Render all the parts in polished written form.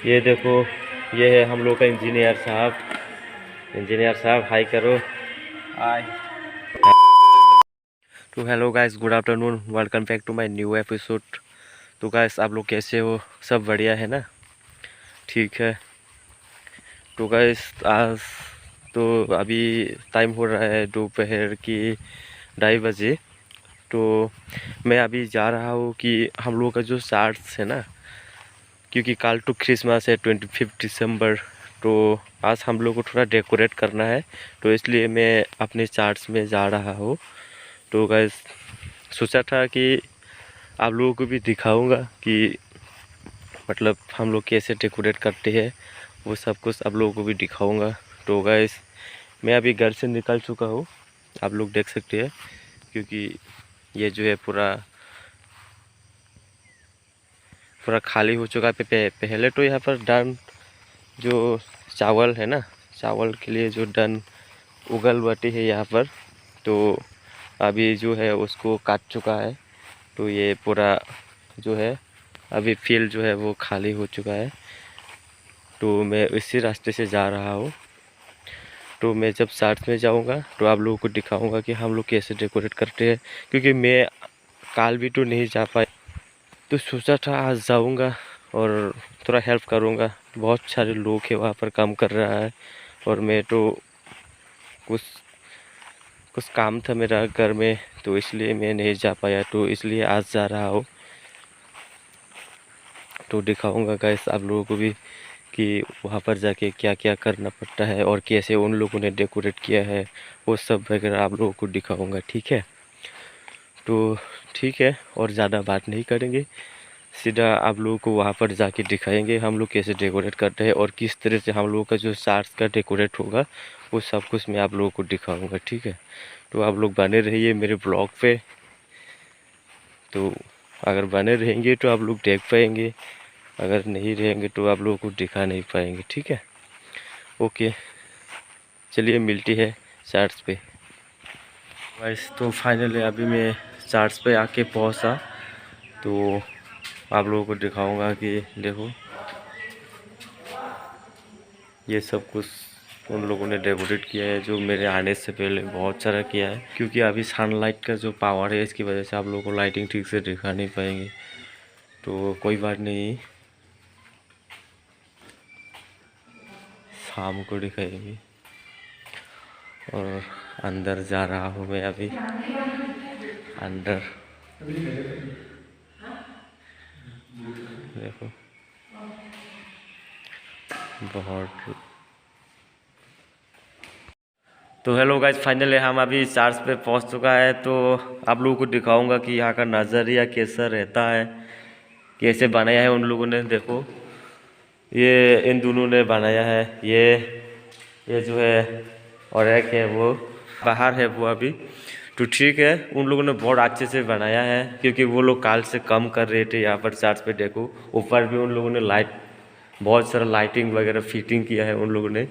ये देखो, ये है हम लोग का इंजीनियर साहब। इंजीनियर साहब हाई करो। हाय। तो hello guys, good afternoon, welcome back to my new episode. तो गाइस आप लोग कैसे हो? सब बढ़िया है ना? ठीक है। तो गाइस आज तो अभी टाइम हो रहा है दोपहर की 2:30 बजे। तो मैं अभी जा रहा हूँ कि हम लोग का जो चार्ट्स है ना, क्योंकि कल तो क्रिसमस है 25 दिसंबर। तो आज हम लोग को थोड़ा डेकोरेट करना है, तो इसलिए मैं अपने चार्ट्स में जा रहा हूँ। तो गाइस सोचा था कि आप लोगों को भी दिखाऊंगा कि मतलब हम लोग कैसे डेकोरेट करते हैं, वो सब कुछ आप लोगों को भी दिखाऊंगा। तो गाइस मैं अभी घर से निकल चुका हूँ, आप लोग देख सकते हैं, क्योंकि ये जो है पूरा पूरा खाली हो चुका है। पहले तो यहाँ पर धान जो चावल है ना, चावल के लिए जो धान उगल बाटी है यहाँ पर, तो अभी जो है उसको काट चुका है। तो ये पूरा जो है अभी फील्ड जो है वो खाली हो चुका है। तो मैं इसी रास्ते से जा रहा हूँ। तो मैं जब साथ में जाऊँगा तो आप लोगों को दिखाऊंगा कि हम लोग कैसे डेकोरेट करते हैं, क्योंकि मैं कल भी तो नहीं जा पाया। तो सोचा था आज जाऊँगा और थोड़ा हेल्प करूँगा। बहुत सारे लोग हैं वहाँ पर काम कर रहा है, और मैं तो कुछ कुछ काम था मेरा घर में, तो इसलिए मैं नहीं जा पाया। तो इसलिए आज जा रहा हूँ। तो दिखाऊंगा गाइस आप लोगों को भी कि वहाँ पर जाके क्या क्या करना पड़ता है और कैसे उन लोगों ने डेकोरेट किया है, वो सब वगैरह आप लोगों को दिखाऊंगा। ठीक है? तो ठीक है, और ज़्यादा बात नहीं करेंगे, सीधा आप लोगों को वहाँ पर जाके दिखाएंगे हम लोग कैसे डेकोरेट करते हैं और किस तरह से हम लोगों का जो चार्ट्स का डेकोरेट होगा वो सब कुछ मैं आप लोगों को दिखाऊंगा। ठीक है? तो आप लोग बने रहिए मेरे ब्लॉग पे। तो अगर बने रहेंगे तो आप लोग देख पाएंगे, अगर नहीं रहेंगे तो आप लोगों को दिखा नहीं पाएंगे। ठीक है? ओके, चलिए मिलती है चार्ट्स पे। गाइस तो फाइनली अभी मैं चार्ट्स पे आके पहुंचा। तो आप लोगों को दिखाऊंगा कि देखो ये सब कुछ उन लोगों ने डेकोरेट किया है जो मेरे आने से पहले बहुत सारा किया है, क्योंकि अभी सनलाइट का जो पावर है इसकी वजह से आप लोगों को लाइटिंग ठीक से दिखा नहीं पाएंगे। तो कोई बात नहीं, शाम को दिखाएंगे। और अंदर जा रहा हूँ मैं अभी, अंदर देखो बहुत। तो हेलो गाइस, फाइनली हम अभी चार्ज पे पहुंच चुका है। तो आप लोगों को दिखाऊंगा कि यहाँ का नज़रिया कैसा रहता है, कैसे बनाया है उन लोगों ने। देखो ये इन दोनों ने बनाया है, ये जो है, और एक है वो बाहर है वो अभी। तो ठीक है, उन लोगों ने बहुत अच्छे से बनाया है, क्योंकि वो लोग काल से कम कर रहे थे यहाँ पर चार्ज पे। देखो ऊपर भी उन लोगों ने लाइट, बहुत सारा लाइटिंग वगैरह फिटिंग किया है उन लोगों ने।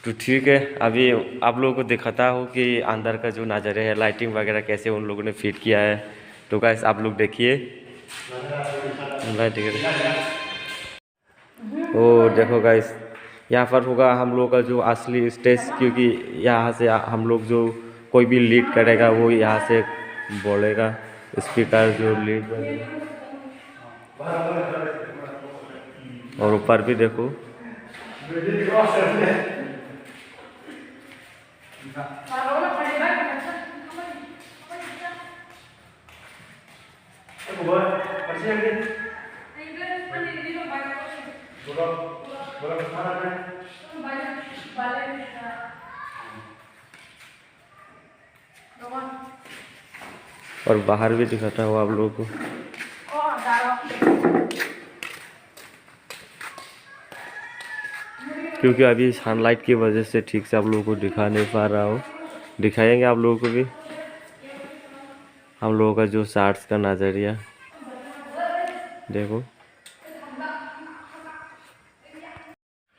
तो ठीक है, अभी आप लोगों को दिखाता हूँ कि अंदर का जो नज़ारे है, लाइटिंग वगैरह कैसे उन लोगों ने फिट किया है। तो गाइस आप लोग देखिए। ओ देखो गाइस, यहाँ पर होगा हम लोग का जो असली स्टेज, क्योंकि यहाँ से हम लोग जो कोई भी लीड करेगा वो यहाँ से बोलेगा, स्पीकर जो लीड वगैरह। और ऊपर भी देखो, और बाहर भी दिखाता हूँ आप लोगों को। क्योंकि अभी सनलाइट की वजह से ठीक से आप लोगों को दिखा नहीं पा रहा हूँ, दिखाएंगे आप लोगों को भी हम लोगों का जो चार्ट्स का नज़रिया। देखो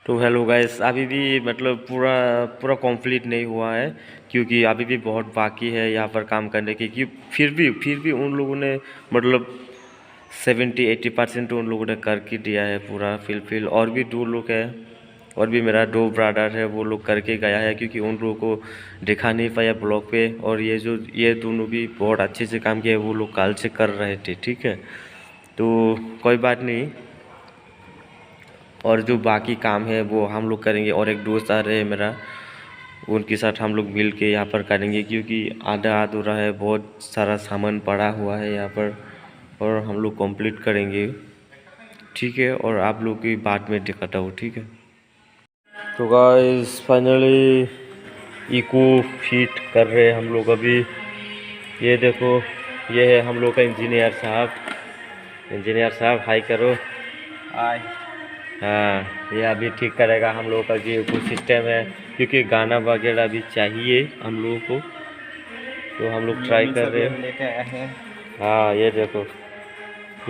तो हेलो गाइस, अभी भी मतलब पूरा पूरा कंप्लीट नहीं हुआ है, क्योंकि अभी भी बहुत बाकी है यहाँ पर काम करने की। कि फिर भी उन लोगों ने मतलब 70-80% तो उन लोगों ने करके दिया है पूरा फिल। और भी 2 लोग है, और भी मेरा 2 ब्रदर है, वो लोग करके गया है, क्योंकि उन लोगों को दिखा नहीं पाया ब्लॉग पे। और ये दोनों भी बहुत अच्छे से काम किया है, वो लोग कल से कर रहे थे, ठीक है। तो कोई बात नहीं, और जो बाकी काम है वो हम लोग करेंगे। और एक दोस्त आ रहे हैं मेरा, उनके साथ हम लोग मिल के यहाँ पर करेंगे, क्योंकि आधा अधूरा है, बहुत सारा सामान पड़ा हुआ है यहाँ पर, और हम लोग कंप्लीट करेंगे, ठीक है। और आप लोग की बात में दिखाता हूँ, ठीक है। तो गाइस फाइनली इको फिट कर रहे हैं हम लोग अभी। ये देखो, ये है हम लोग का इंजीनियर साहब। इंजीनियर साहब हाय करो। हाय। हाँ, ये अभी ठीक करेगा हम लोग का जो इको सिस्टम है, क्योंकि गाना वगैरह भी चाहिए हम लोगों को, तो हम लोग ट्राई कर रहे हैं। लेके आए हैं। हाँ ये देखो,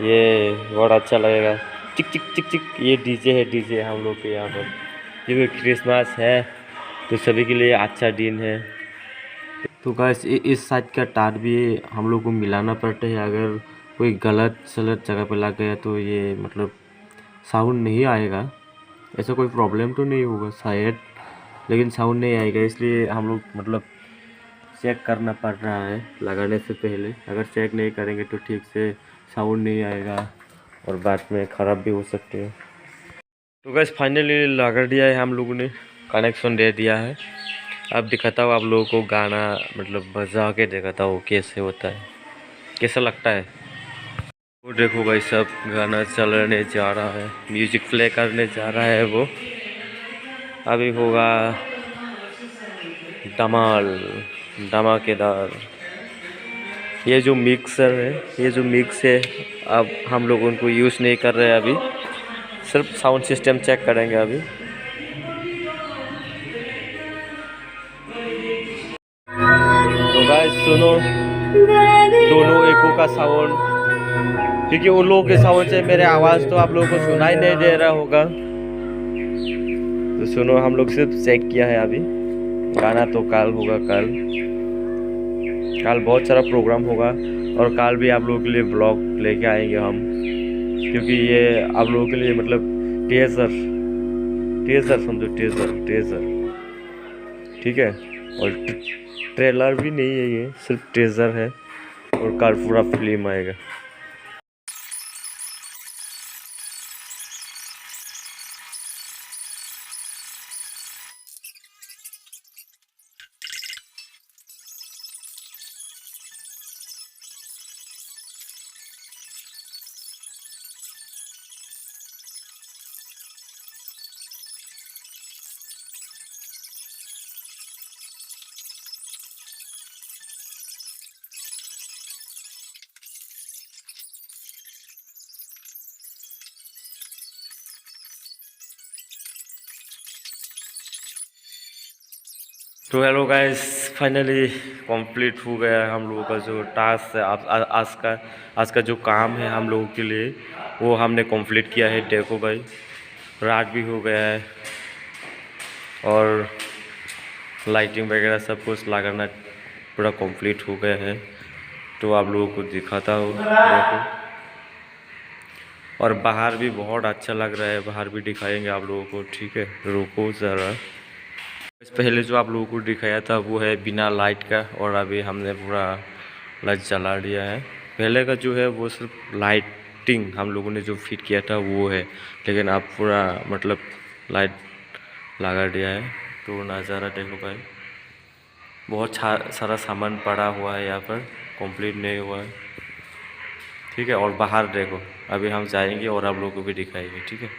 ये बहुत अच्छा लगेगा। चिक चिक चिक चिक, ये डीजे है, डीजे हम लोग के यहाँ पर, क्योंकि क्रिसमस है तो सभी के लिए अच्छा दिन है। तो गाइस इस साइड का तार भी हम लोग को मिलाना पड़ता है, अगर कोई गलत सलत जगह पे लग गया तो ये मतलब साउंड नहीं आएगा। ऐसा कोई प्रॉब्लम तो नहीं होगा शायद, लेकिन साउंड नहीं आएगा, इसलिए हम लोग मतलब चेक करना पड़ रहा है लगाने से पहले। अगर चेक नहीं करेंगे तो ठीक से साउंड नहीं आएगा और बाद में ख़राब भी हो सकते हैं। तो गाइस फाइनली लगा दिया है हम लोगों ने, कनेक्शन दे दिया है। अब दिखाता हूँ आप लोगों को गाना, मतलब बजा के दिखाता हूँ कैसे होता है, कैसा लगता है। वो देखो भाई, सब गाना चलने जा रहा है, म्यूजिक प्ले करने जा रहा है वो। अभी होगा धमाल, धमाकेदार। ये जो मिक्सर है, ये जो मिक्स है, अब हम लोग उनको यूज़ नहीं कर रहे हैं अभी, सिर्फ साउंड सिस्टम चेक करेंगे अभी। तो गाइस सुनो दोनों एको का साउंड, क्योंकि उन लोगों के साउंड से मेरे आवाज़ तो आप लोगों को सुनाई नहीं दे रहा होगा। तो सुनो, हम लोग सिर्फ चेक किया है अभी। गाना तो कल होगा, कल बहुत सारा प्रोग्राम होगा, और कल भी आप लोगों के लिए ब्लॉग लेके आएंगे हम, क्योंकि ये आप लोगों के लिए मतलब टीजर समझो, टीजर ठीक है। और ट्रेलर भी नहीं है, ये सिर्फ टीजर है, और कल पूरा फिल्म आएगा। तो हेलो गाइस, फाइनली कंप्लीट हो गया हम लोगों का जो टास्क है। आज का जो काम है हम लोगों के लिए, वो हमने कंप्लीट किया है। देखो भाई, रात भी हो गया है, और लाइटिंग वगैरह सब कुछ लगाना पूरा कंप्लीट हो गया है। तो आप लोगों को दिखाता हूँ, देखो। और बाहर भी बहुत अच्छा लग रहा है, बाहर भी दिखाएंगे आप लोगों को, ठीक है। रुको ज़रा, पहले जो आप लोगों को दिखाया था वो है बिना लाइट का, और अभी हमने पूरा लाइट जला दिया है। पहले का जो है वो सिर्फ लाइटिंग हम लोगों ने जो फिट किया था वो है, लेकिन अब पूरा मतलब लाइट लगा दिया है। तो नज़ारा देखो भाई, बहुत सारा सामान पड़ा हुआ है यहाँ पर, कंप्लीट नहीं हुआ है, ठीक है। और बाहर देखो, अभी हम जाएंगे और आप लोगों को भी दिखाएंगे, ठीक है।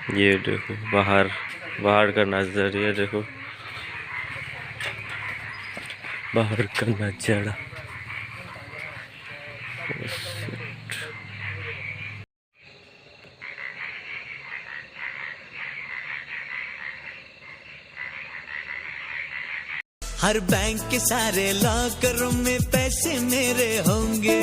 ये देखो बाहर का नज़ारिया देखो, बाहर का नज़ारा। हर बैंक के सारे लॉकर में पैसे मेरे होंगे।